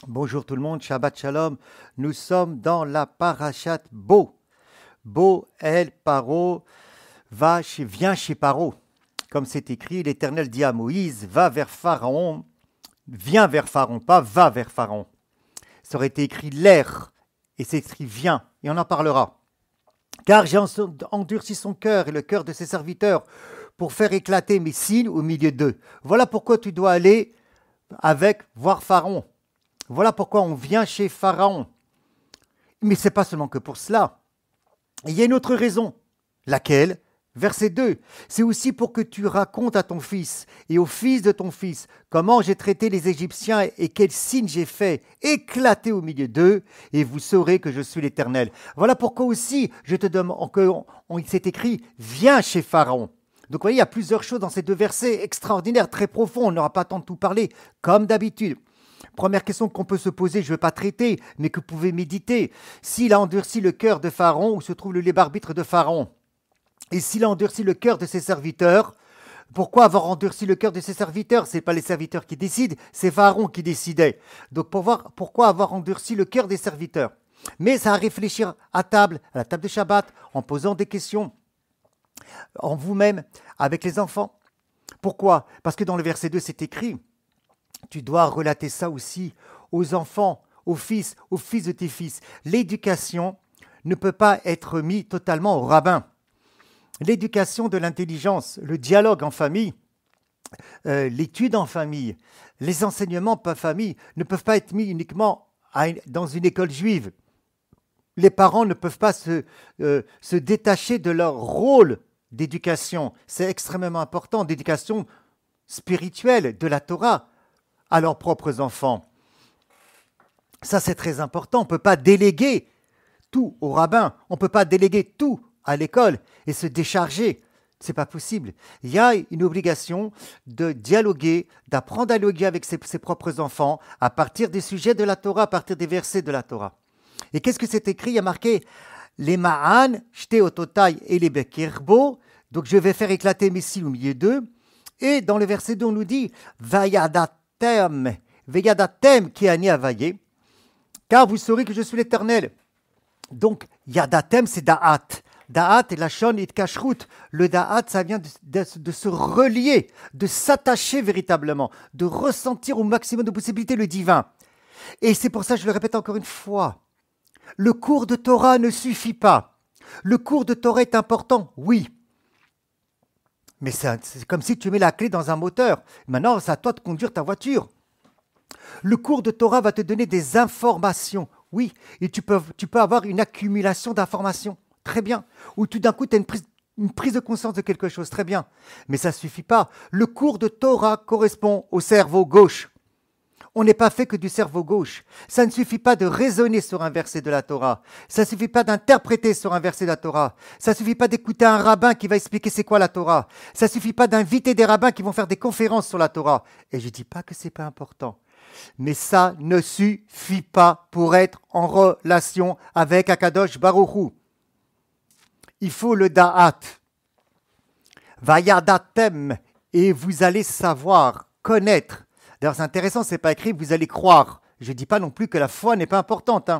Bonjour tout le monde, Shabbat Shalom. Nous sommes dans la parashat Bo. Bo, El, Paro, vient chez Paro. Comme c'est écrit, l'Éternel dit à Moïse, va vers Pharaon, viens vers Pharaon, pas va vers Pharaon. Ça aurait été écrit l'air, et c'est écrit viens, et on en parlera. Car j'ai endurci son cœur et le cœur de ses serviteurs pour faire éclater mes signes au milieu d'eux. Voilà pourquoi tu dois aller avec voir Pharaon. Voilà pourquoi on vient chez Pharaon. Mais ce n'est pas seulement que pour cela. Il y a une autre raison. Laquelle? Verset 2. C'est aussi pour que tu racontes à ton fils et au fils de ton fils comment j'ai traité les Égyptiens et quels signes j'ai fait éclater au milieu d'eux, et vous saurez que je suis l'Éternel. Voilà pourquoi aussi je te demande, il s'est écrit, viens chez Pharaon. Donc vous voyez, il y a plusieurs choses dans ces deux versets extraordinaires, très profonds. On n'aura pas le temps de tout parler, comme d'habitude. Première question qu'on peut se poser, je ne veux pas traiter, mais que vous pouvez méditer. S'il a endurci le cœur de Pharaon, où se trouve le libre arbitre de Pharaon? Et s'il a endurci le cœur de ses serviteurs, pourquoi avoir endurci le cœur de ses serviteurs? Ce n'est pas les serviteurs qui décident, c'est Pharaon qui décidait. Donc pourquoi avoir endurci le cœur des serviteurs? Mais ça à réfléchir à la table de Shabbat, en posant des questions, en vous-même, avec les enfants. Pourquoi? Parce que dans le verset 2, c'est écrit, tu dois relater ça aussi aux enfants, aux fils de tes fils. L'éducation ne peut pas être mise totalement au rabbin. L'éducation de l'intelligence, le dialogue en famille, l'étude en famille, les enseignements en famille ne peuvent pas être mis uniquement dans une école juive. Les parents ne peuvent pas se détacher de leur rôle d'éducation. C'est extrêmement important, d'éducation spirituelle de la Torah à leurs propres enfants. Ça, c'est très important. On ne peut pas déléguer tout au rabbin. On ne peut pas déléguer tout à l'école et se décharger. Ce n'est pas possible. Il y a une obligation de dialoguer, d'apprendre à dialoguer avec ses propres enfants à partir des sujets de la Torah, à partir des versets de la Torah. Et qu'est-ce que c'est écrit? Il y a marqué les ma'an, shte ototai et les bekirbo. Donc je vais faire éclater mes cils au milieu d'eux. Et dans le verset 2, on nous dit vayadatem ki ani avaye, car vous saurez que je suis l'Éternel. Donc yadatem, c'est da'at. Da'at et la shon et kashrut. Le da'at, ça vient de se relier, de s'attacher véritablement, de ressentir au maximum de possibilités le divin. Et c'est pour ça, je le répète encore une fois, le cours de Torah ne suffit pas. Le cours de Torah est important, oui. Mais c'est comme si tu mets la clé dans un moteur. Maintenant, c'est à toi de conduire ta voiture. Le cours de Torah va te donner des informations, oui. Et tu peux avoir une accumulation d'informations, très bien. Ou tout d'un coup, tu as une prise de conscience de quelque chose, très bien. Mais ça ne suffit pas. Le cours de Torah correspond au cerveau gauche. On n'est pas fait que du cerveau gauche. Ça ne suffit pas de raisonner sur un verset de la Torah. Ça ne suffit pas d'interpréter sur un verset de la Torah. Ça ne suffit pas d'écouter un rabbin qui va expliquer c'est quoi la Torah. Ça ne suffit pas d'inviter des rabbins qui vont faire des conférences sur la Torah. Et je ne dis pas que ce n'est pas important. Mais ça ne suffit pas pour être en relation avec Akadosh Baruch Hu. Il faut le da'at. Vayadatem. Et vous allez savoir, connaître. D'ailleurs, c'est intéressant, ce n'est pas écrit, vous allez croire. Je ne dis pas non plus que la foi n'est pas importante.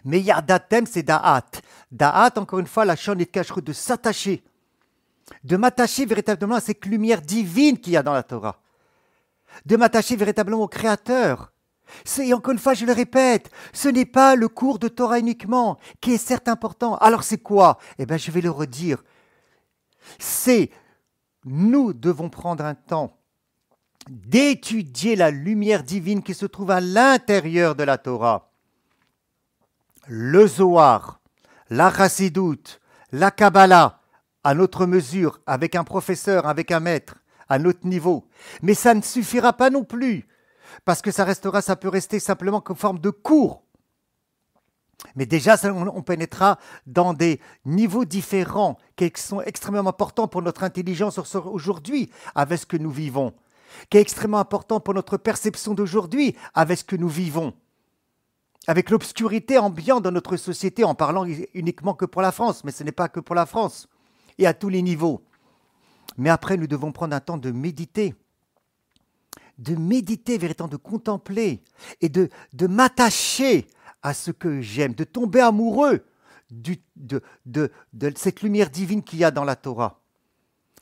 Mais yadatem, c'est da'at. Da'at, encore une fois, la shon et kashrut, de s'attacher. De m'attacher véritablement à cette lumière divine qu'il y a dans la Torah. De m'attacher véritablement au Créateur. Et encore une fois, je le répète, ce n'est pas le cours de Torah uniquement, qui est certes important. Alors c'est quoi? Eh bien, je vais le redire. Nous devons prendre un temps d'étudier la lumière divine qui se trouve à l'intérieur de la Torah. Le Zohar, la Chassidoute, la Kabbalah, à notre mesure, avec un professeur, avec un maître, à notre niveau. Mais ça ne suffira pas non plus, parce que ça peut rester simplement comme forme de cours. Mais déjà, on pénétrera dans des niveaux différents qui sont extrêmement importants pour notre intelligence aujourd'hui, avec ce que nous vivons, qui est extrêmement important pour notre perception d'aujourd'hui, avec ce que nous vivons, avec l'obscurité ambiante dans notre société, en parlant uniquement que pour la France, mais ce n'est pas que pour la France, et à tous les niveaux. Mais après, nous devons prendre un temps de méditer, de méditer, véritablement de contempler et de m'attacher à ce que j'aime, de tomber amoureux de cette lumière divine qu'il y a dans la Torah.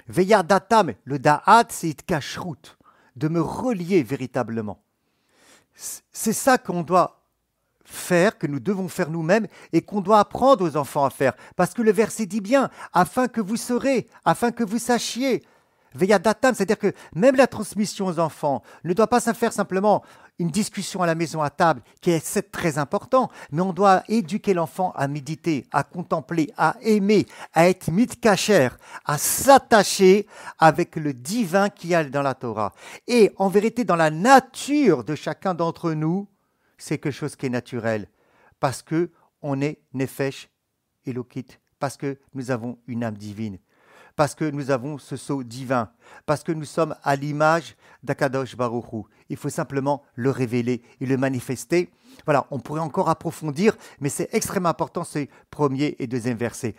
Veyadatam, le da'at, c'est kashrut, de me relier véritablement. C'est ça qu'on doit faire, que nous devons faire nous-mêmes et qu'on doit apprendre aux enfants à faire. Parce que le verset dit bien, afin que vous saurez, afin que vous sachiez. Veyadatam, c'est-à-dire que même la transmission aux enfants ne doit pas se faire simplement une discussion à la maison à table, qui est certes très important, mais on doit éduquer l'enfant à méditer, à contempler, à aimer, à être mitkacher, à s'attacher avec le divin qu'il y a dans la Torah. Et en vérité, dans la nature de chacun d'entre nous, c'est quelque chose qui est naturel, parce que on est nefesh elokit, parce que nous avons une âme divine, parce que nous avons ce sceau divin, parce que nous sommes à l'image d'Akadosh Baruch Hu. Il faut simplement le révéler et le manifester. Voilà, on pourrait encore approfondir, mais c'est extrêmement important ces premiers et deuxième versets.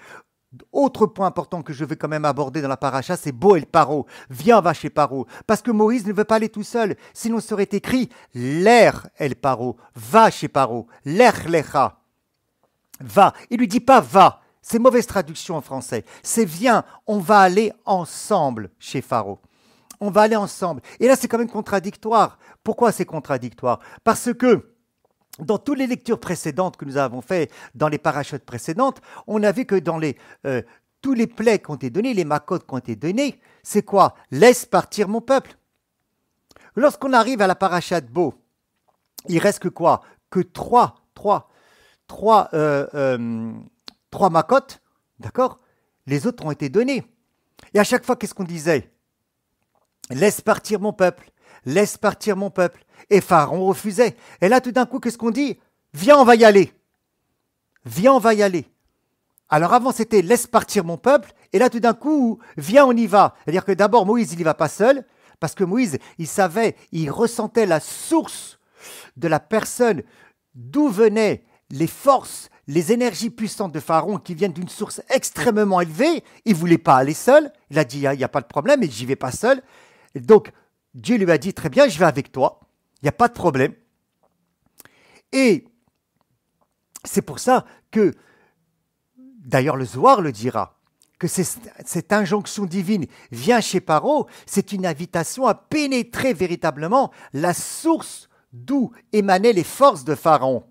Autre point important que je vais quand même aborder dans la paracha, c'est Bo el Paro. Viens, va chez Paro. Parce que Moïse ne veut pas aller tout seul. Sinon, ça aurait écrit L'air el Paro. Va chez Paro. L'air lecha. Va. Il lui dit pas va. C'est mauvaise traduction en français. C'est viens, on va aller ensemble chez Pharaon. On va aller ensemble. Et là, c'est quand même contradictoire. Pourquoi c'est contradictoire? Parce que dans toutes les lectures précédentes que nous avons faites, dans les parachutes précédentes, on a vu que dans tous les plaies qui ont été donnés, les makot qui ont été donnés, c'est quoi? Laisse partir mon peuple. Lorsqu'on arrive à la parachute Bo, il reste que quoi? Que trois makot, d'accord? Les autres ont été donnés. Et à chaque fois, qu'est-ce qu'on disait? Laisse partir mon peuple. Laisse partir mon peuple. Et Pharaon refusait. Et là, tout d'un coup, qu'est-ce qu'on dit? Viens, on va y aller. Viens, on va y aller. Alors avant, c'était laisse partir mon peuple. Et là, tout d'un coup, viens, on y va. C'est-à-dire que d'abord, Moïse, il n'y va pas seul. Parce que Moïse, il savait, il ressentait la source de la personne d'où venaient les forces, les énergies puissantes de Pharaon qui viennent d'une source extrêmement élevée. Il ne voulait pas aller seul. Il a dit, il n'y a pas de problème, et j'y vais pas seul. Et donc, Dieu lui a dit, très bien, je vais avec toi. Il n'y a pas de problème. Et c'est pour ça que, d'ailleurs le Zohar le dira, que cette injonction divine vient chez Paro, c'est une invitation à pénétrer véritablement la source d'où émanaient les forces de Pharaon.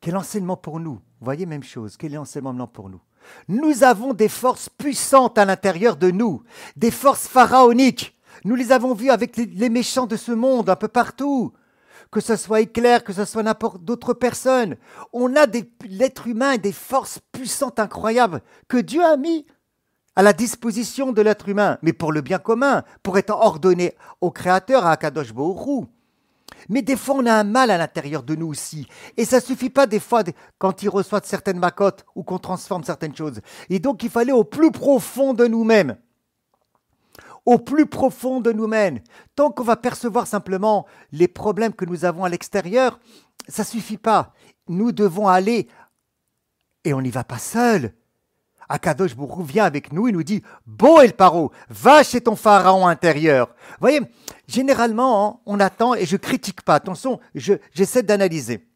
Quel enseignement pour nous? Vous voyez, même chose, quel enseignement pour nous? Nous avons des forces puissantes à l'intérieur de nous, des forces pharaoniques. Nous les avons vues avec les méchants de ce monde, un peu partout. Que ce soit Éclair, que ce soit n'importe d'autres personnes. On a l'être humain des forces puissantes incroyables que Dieu a mis à la disposition de l'être humain, mais pour le bien commun, pour être ordonné au Créateur, à Akadosh Baruch Hu. Mais des fois, on a un mal à l'intérieur de nous aussi. Et ça ne suffit pas des fois quand il reçoit certaines macotes ou qu'on transforme certaines choses. Et donc, il fallait au plus profond de nous-mêmes. Au plus profond de nous-mêmes. Tant qu'on va percevoir simplement les problèmes que nous avons à l'extérieur, ça ne suffit pas. Nous devons aller, et on n'y va pas seul. Akadosh Baruch Hu vient avec nous et nous dit « Bo el Paro, va chez ton pharaon intérieur ». Vous voyez, généralement, on attend, et je ne critique pas, attention, j'essaie d'analyser.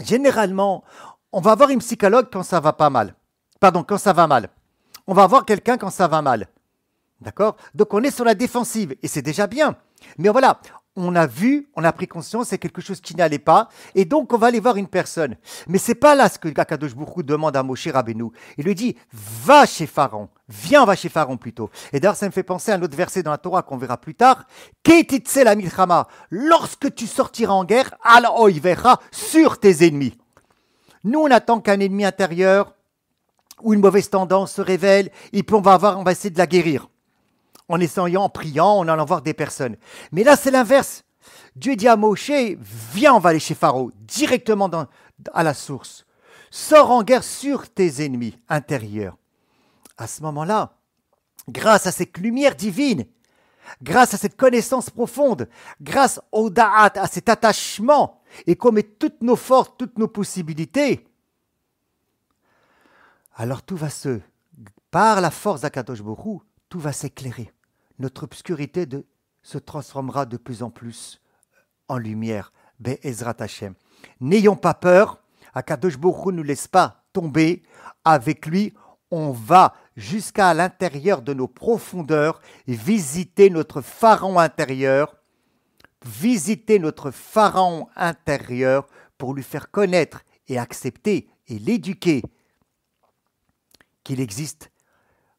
Généralement, on va avoir une psychologue quand ça va pas mal. Pardon, quand ça va mal. On va avoir quelqu'un quand ça va mal. D'accord? Donc on est sur la défensive, et c'est déjà bien. Mais voilà, on a vu, on a pris conscience, c'est quelque chose qui n'allait pas, et donc on va aller voir une personne. Mais c'est pas là ce que Akadosh Baruch Hu demande à Moshe Rabbeinu. Il lui dit, va chez Pharaon, viens, va chez Pharaon plutôt. Et d'ailleurs, ça me fait penser à un autre verset dans la Torah qu'on verra plus tard. Ketitse la milchama, lorsque tu sortiras en guerre, al oivera, sur tes ennemis. Nous, on attend qu'un ennemi intérieur ou une mauvaise tendance se révèle, et puis on va essayer de la guérir. En essayant, en priant, en allant voir des personnes. Mais là, c'est l'inverse. Dieu dit à Moshe, viens, on va aller chez Pharaon, directement à la source. Sors en guerre sur tes ennemis intérieurs. À ce moment-là, grâce à cette lumière divine, grâce à cette connaissance profonde, grâce au da'at, à cet attachement, et qu'on met toutes nos forces, toutes nos possibilités, alors tout va par la force d'Akadosh Baruch Hu, tout va s'éclairer. Notre obscurité se transformera de plus en plus en lumière. Be'ezrat Hashem. N'ayons pas peur. Akadosh Baruch Hu ne nous laisse pas tomber. Avec lui, on va jusqu'à l'intérieur de nos profondeurs et visiter notre pharaon intérieur. Visiter notre pharaon intérieur pour lui faire connaître et accepter et l'éduquer qu'il existe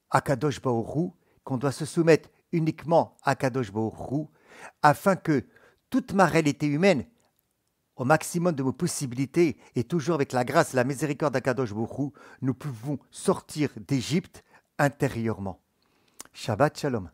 Akadosh Baruch Hu, qu'on doit se soumettre uniquement à Akadosh Baruch Hu, afin que toute ma réalité humaine, au maximum de nos possibilités, et toujours avec la grâce et la miséricorde d'Akadosh Baruch Hu, nous pouvons sortir d'Égypte intérieurement. Shabbat Shalom.